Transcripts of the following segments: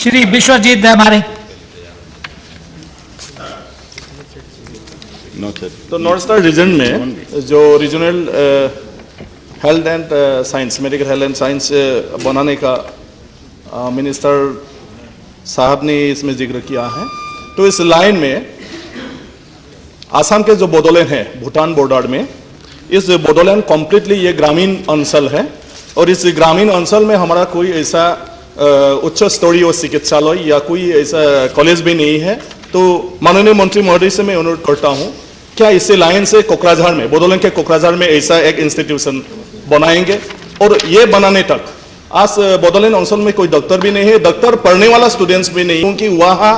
श्री विश्वजीत हमारे। तो north star reason में जो regional health and science, medical health and science बनाने का मिनिस्टर साहब ने इसमें जिक्र किया है। तो इस लाइन में आसाम के जो बोडोलैंड है, भूटान बॉर्डर में, इस बोडोलैंड कम्प्लीटली ये ग्रामीण अंचल है और इस ग्रामीण अंचल में हमारा कोई ऐसा उच्च स्तरीय चिकित्सालय या कोई ऐसा कॉलेज भी नहीं है। तो माननीय मंत्री महोदय से मैं अनुरोध करता हूँ, क्या इस लाइन से कोकराझार में, बोडोलैंड के कोकराझार में ऐसा एक इंस्टीट्यूशन बनाएंगे? और ये बनाने तक आज बोडोलैंड अंचल में कोई डॉक्टर भी नहीं है, डॉक्टर पढ़ने वाला स्टूडेंट्स भी नहीं, क्योंकि वहाँ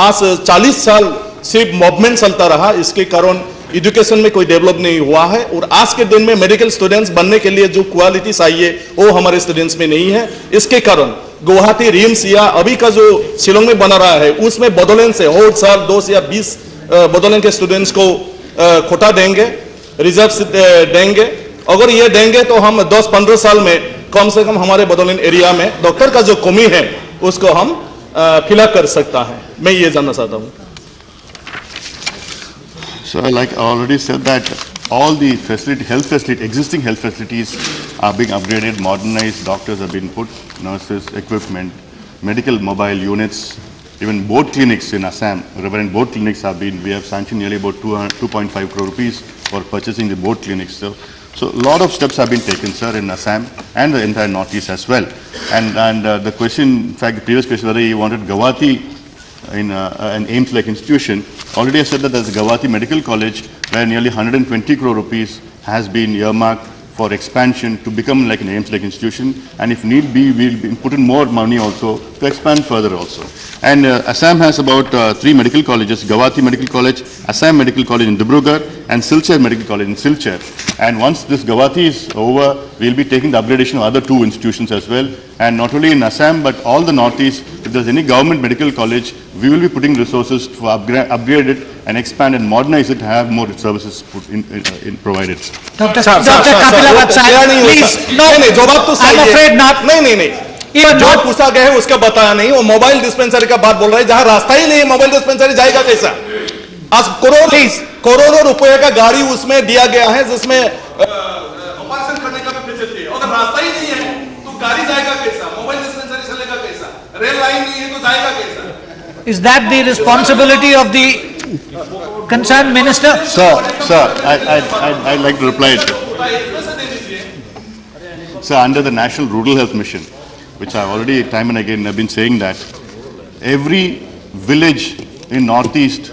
आज 40 साल सिर्फ मूवमेंट चलता रहा, इसके कारण एजुकेशन में कोई डेवलप नहीं हुआ है। और आज के दिन में मेडिकल स्टूडेंट्स बनने के लिए जो क्वालिटी चाहिए वो हमारे स्टूडेंट्स में नहीं है। इसके कारण गुवाहाटी रिम्स या अभी का जो शिलोंग में बना रहा है उसमें बोडोलैंड से हर साल 2 या 20 बोडोलैंड के स्टूडेंट्स को कोटा देंगे, रिजर्व देंगे। अगर ये देंगे तो हम 10-15 साल में कम से कम हमारे बोडोलैंड एरिया में डॉक्टर का जो कमी है उसको हम फिलअप कर सकता है। मैं ये जानना चाहता हूँ। So, like I already said that all the existing health facilities are being upgraded, modernized, doctors have been put, nurses, equipment, medical mobile units, even board clinics in Assam, Reverend board clinics we have sanctioned nearly about 2.5 crore rupees for purchasing the board clinics. So a lot of steps have been taken, sir, in Assam and the entire Northeast as well. And the question, in fact, the previous question, whether he wanted Guwahati in an AIIMS-like institution, already I said that there's Guwahati Medical College where nearly 120 crore rupees has been earmarked for expansion to become like an AIIMS-like institution, and if need be, we'll put in more money also to expand further also. And Assam has about 3 medical colleges: Guwahati Medical College, Assam Medical College in Dibrugarh, and Silchar Medical College in Silchar. And once this Guwahati is over, we'll be taking the upgradation of other 2 institutions as well. And not only in Assam, but all the Northeast, if there's any government medical college, we will be putting resources to upgrade it and expand and modernize it to have more services provided. Dr. Kapila Vatsal, please, no, I'm afraid not. नहीं, जो पूछा गया है उसका बताया नहीं। वो mobile dispensary का बात बोल रहा है, जहाँ रास्ता ही नहीं है, मोबाइल डिस्पेंसरी जाएगा कैसा? आज करोड़ों रुपए का गाड़ी उसमें दिया गया है जिसमें ऑपरेशन करने का भी फैसिलिटी है। अगर रास्ता ही नहीं है तो गाड़ी जाएगा कैसा? मोबाइल डिस्पेंसरी चलेगा कैसा? रेल लाइन नहीं है तो जाएगा कैसा? Is that the responsibility of the concerned minister? Sir, I'd like to reply to. Sir, under the National Rural Health Mission, which I've already time and again have been saying that every village in Northeast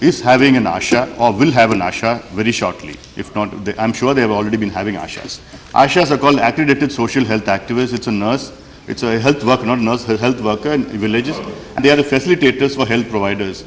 is having an ASHA or will have an ASHA very shortly. If not, I'm sure they have already been having ASHAs. ASHAs are called accredited social health activists. It's a nurse. It's a health worker, not nurse, a health worker in villages, and they are the facilitators for health providers.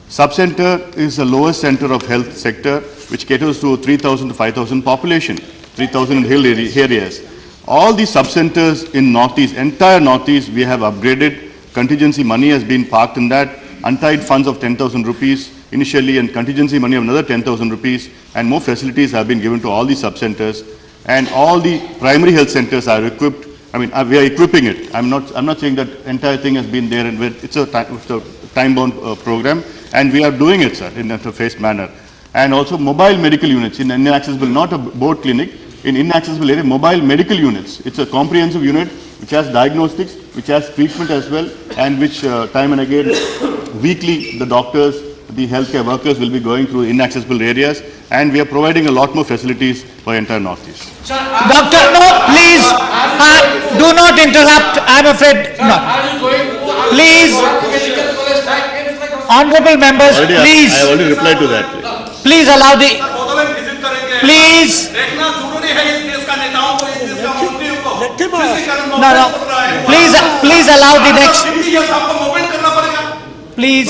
Subcenter is the lowest center of health sector, which caters to 3,000 to 5,000 population, 3,000 in hill areas. All these subcenters in Northeast, entire Northeast, we have upgraded. Contingency money has been parked in that. Untied funds of 10,000 rupees initially, and contingency money of another 10,000 rupees, and more facilities have been given to all these subcenters. And all the primary health centers are equipped. I mean, we are equipping it. I'm not saying that entire thing has been there, and it's a time-bound program, and we are doing it, sir, in a phased manner. And also mobile medical units in inaccessible, not a board clinic, in inaccessible area, mobile medical units. It's a comprehensive unit which has diagnostics, which has treatment as well, and which time and again, weekly, the doctors, the healthcare workers will be going through inaccessible areas, and we are providing a lot more facilities for entire Northeast. Doctor, no, please, do not interrupt. I'm afraid not. Please, honorable members, please. I already replied to that. Please allow the. Please. No. Please allow the next. Please.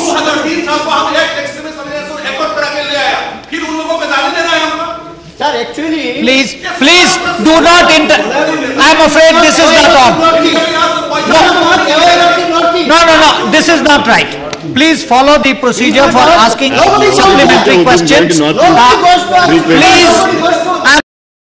Please do not I'm afraid this is not on. No, this is not right. Please follow the procedure for asking supplementary questions. Please.